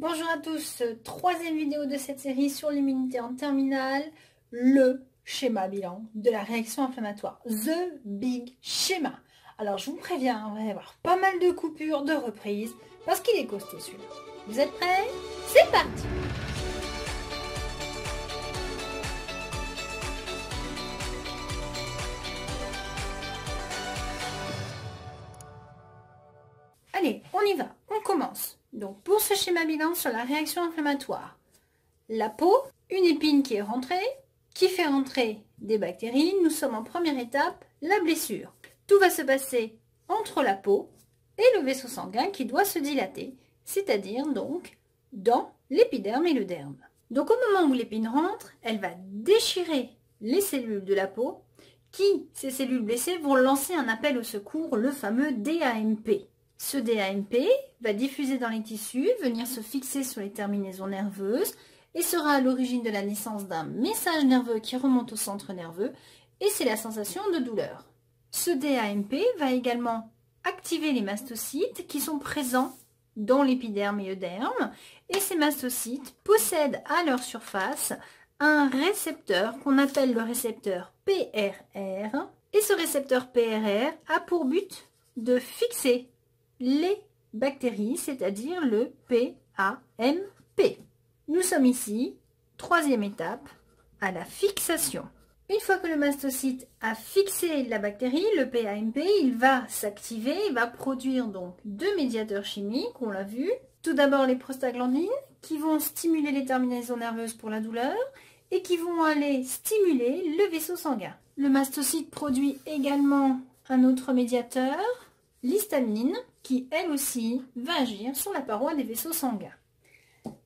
Bonjour à tous, troisième vidéo de cette série sur l'immunité en terminale, le schéma bilan de la réaction inflammatoire, The Big Schema. Alors je vous préviens, on va y avoir pas mal de coupures, de reprises, parce qu'il est costaud celui-là. Vous êtes prêts? C'est parti! Allez, on y va, on commence. Donc pour ce schéma bilan sur la réaction inflammatoire, la peau, une épine qui est rentrée, qui fait rentrer des bactéries. Nous sommes en première étape, la blessure. Tout va se passer entre la peau et le vaisseau sanguin qui doit se dilater, c'est-à-dire donc dans l'épiderme et le derme. Donc au moment où l'épine rentre, elle va déchirer les cellules de la peau qui, ces cellules blessées, vont lancer un appel au secours, le fameux DAMP. Ce DAMP va diffuser dans les tissus, venir se fixer sur les terminaisons nerveuses et sera à l'origine de la naissance d'un message nerveux qui remonte au centre nerveux et c'est la sensation de douleur. Ce DAMP va également activer les mastocytes qui sont présents dans l'épiderme et le derme et ces mastocytes possèdent à leur surface un récepteur qu'on appelle le récepteur PRR et ce récepteur PRR a pour but de fixer les bactéries, c'est-à-dire le PAMP. Nous sommes ici, troisième étape, à la fixation. Une fois que le mastocyte a fixé la bactérie, le PAMP, il va s'activer, il va produire donc deux médiateurs chimiques, on l'a vu. Tout d'abord les prostaglandines, qui vont stimuler les terminaisons nerveuses pour la douleur et qui vont aller stimuler le vaisseau sanguin. Le mastocyte produit également un autre médiateur, l'histamine, qui elle aussi va agir sur la paroi des vaisseaux sanguins.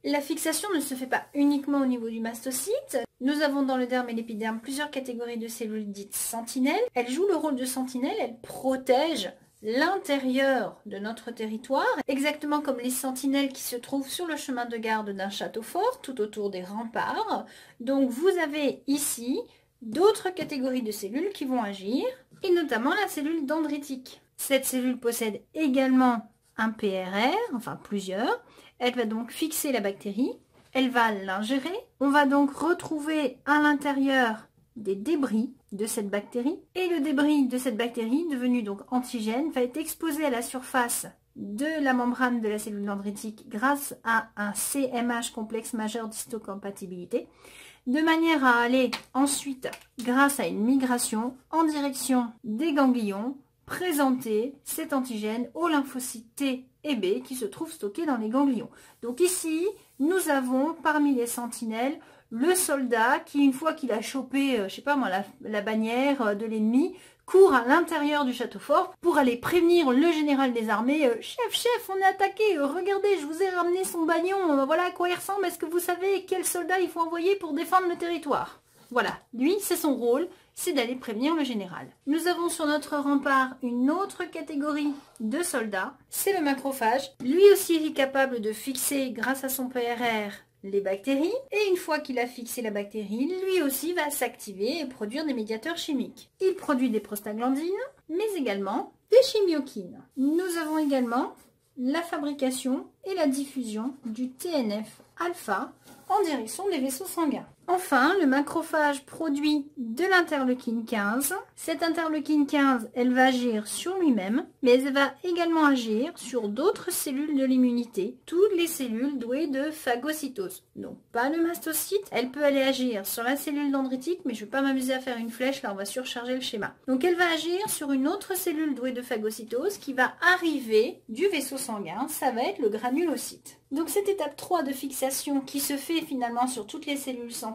La fixation ne se fait pas uniquement au niveau du mastocyte. Nous avons dans le derme et l'épiderme plusieurs catégories de cellules dites sentinelles. Elles jouent le rôle de sentinelles, elles protègent l'intérieur de notre territoire, exactement comme les sentinelles qui se trouvent sur le chemin de garde d'un château fort, tout autour des remparts. Donc vous avez ici d'autres catégories de cellules qui vont agir, et notamment la cellule dendritique. Cette cellule possède également un PRR, enfin plusieurs. Elle va donc fixer la bactérie, elle va l'ingérer. On va donc retrouver à l'intérieur des débris de cette bactérie. Et le débris de cette bactérie, devenu donc antigène, va être exposé à la surface de la membrane de la cellule dendritique grâce à un CMH, complexe majeur d'histocompatibilité, de manière à aller ensuite, grâce à une migration, en direction des ganglions, présenter cet antigène aux lymphocytes T et B qui se trouvent stockés dans les ganglions. Donc ici, nous avons parmi les sentinelles le soldat qui, une fois qu'il a chopé, je sais pas moi, la bannière de l'ennemi, court à l'intérieur du château fort pour aller prévenir le général des armées. Chef, on est attaqué, regardez, je vous ai ramené son bagnon, voilà à quoi il ressemble, est-ce que vous savez quel soldat il faut envoyer pour défendre le territoire? Voilà, lui, c'est son rôle, c'est d'aller prévenir le général. Nous avons sur notre rempart une autre catégorie de soldats, c'est le macrophage. Lui aussi est capable de fixer, grâce à son PRR, les bactéries. Et une fois qu'il a fixé la bactérie, lui aussi va s'activer et produire des médiateurs chimiques. Il produit des prostaglandines, mais également des chimiokines. Nous avons également la fabrication et la diffusion du TNF-alpha en direction des vaisseaux sanguins. Enfin, le macrophage produit de l'interleukine 15. Cette interleukine 15, elle va agir sur lui-même, mais elle va également agir sur d'autres cellules de l'immunité, toutes les cellules douées de phagocytose. Donc pas le mastocyte, elle peut aller agir sur la cellule dendritique, mais je ne vais pas m'amuser à faire une flèche, là on va surcharger le schéma. Donc elle va agir sur une autre cellule douée de phagocytose qui va arriver du vaisseau sanguin, ça va être le granulocyte. Donc cette étape 3 de fixation qui se fait finalement sur toutes les cellules sentinelles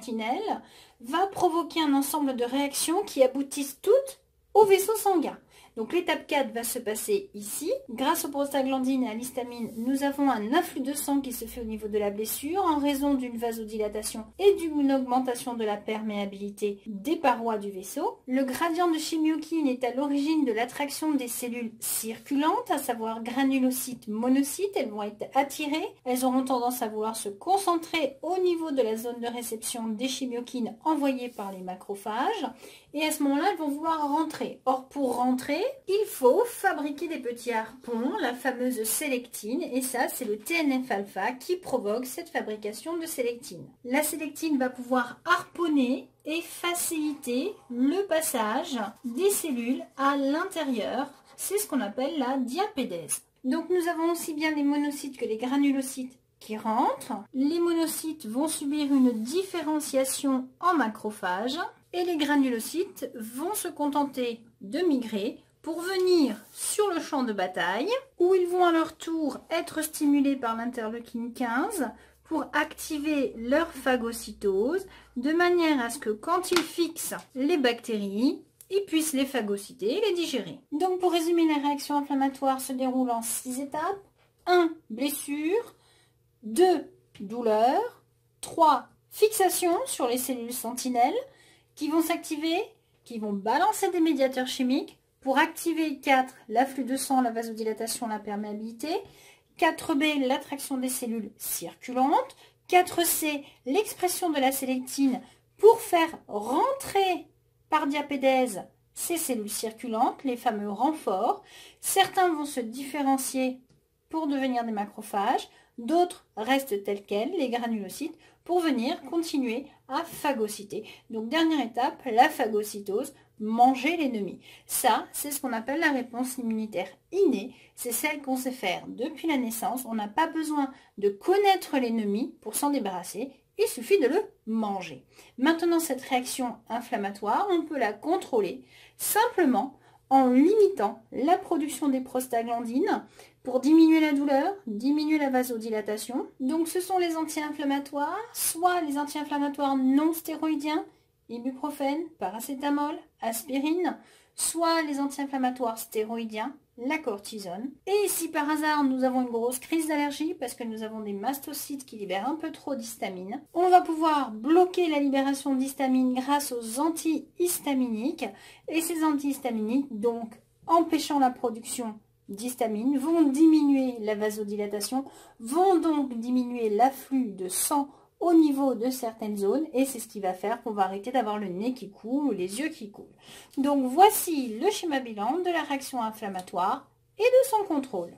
va provoquer un ensemble de réactions qui aboutissent toutes au vaisseau sanguin. Donc l'étape 4 va se passer ici. Grâce aux prostaglandines et à l'histamine, nous avons un afflux de sang qui se fait au niveau de la blessure en raison d'une vasodilatation et d'une augmentation de la perméabilité des parois du vaisseau. Le gradient de chimiokine est à l'origine de l'attraction des cellules circulantes, à savoir granulocytes, monocytes. Elles vont être attirées, elles auront tendance à vouloir se concentrer au niveau de la zone de réception des chimiokines envoyées par les macrophages. Et à ce moment-là, elles vont vouloir rentrer. Or, pour rentrer, il faut fabriquer des petits harpons, la fameuse sélectine, et ça c'est le TNF-alpha qui provoque cette fabrication de sélectine. La sélectine va pouvoir harponner et faciliter le passage des cellules à l'intérieur. C'est ce qu'on appelle la diapédèse. Donc nous avons aussi bien les monocytes que les granulocytes qui rentrent. Les monocytes vont subir une différenciation en macrophages et les granulocytes vont se contenter de migrer pour venir sur le champ de bataille où ils vont à leur tour être stimulés par l'interleukine 15 pour activer leur phagocytose de manière à ce que quand ils fixent les bactéries, ils puissent les phagocyter et les digérer. Donc pour résumer, la réaction inflammatoire se déroule en 6 étapes. 1. Blessure. 2. Douleur. 3. Fixation sur les cellules sentinelles qui vont s'activer, qui vont balancer des médiateurs chimiques pour activer 4. L'afflux de sang, la vasodilatation, la perméabilité. 4B, l'attraction des cellules circulantes. 4C, l'expression de la sélectine pour faire rentrer par diapédèse ces cellules circulantes, les fameux renforts. Certains vont se différencier pour devenir des macrophages, d'autres restent tels quels, les granulocytes, pour venir continuer à phagocyter. Donc dernière étape, la phagocytose, manger l'ennemi. Ça, c'est ce qu'on appelle la réponse immunitaire innée. C'est celle qu'on sait faire depuis la naissance. On n'a pas besoin de connaître l'ennemi pour s'en débarrasser. Il suffit de le manger. Maintenant, cette réaction inflammatoire, on peut la contrôler simplement en limitant la production des prostaglandines pour diminuer la douleur, diminuer la vasodilatation. Donc ce sont les anti-inflammatoires, soit les anti-inflammatoires non stéroïdiens, ibuprofène, paracétamol, aspirine, soit les anti-inflammatoires stéroïdiens, la cortisone. Et si par hasard nous avons une grosse crise d'allergie parce que nous avons des mastocytes qui libèrent un peu trop d'histamine, on va pouvoir bloquer la libération d'histamine grâce aux antihistaminiques. Et ces antihistaminiques, donc empêchant la production d'histamine, vont diminuer la vasodilatation, vont donc diminuer l'afflux de sang au niveau de certaines zones et c'est ce qui va faire qu'on va arrêter d'avoir le nez qui coule ou les yeux qui coulent. Donc voici le schéma bilan de la réaction inflammatoire et de son contrôle.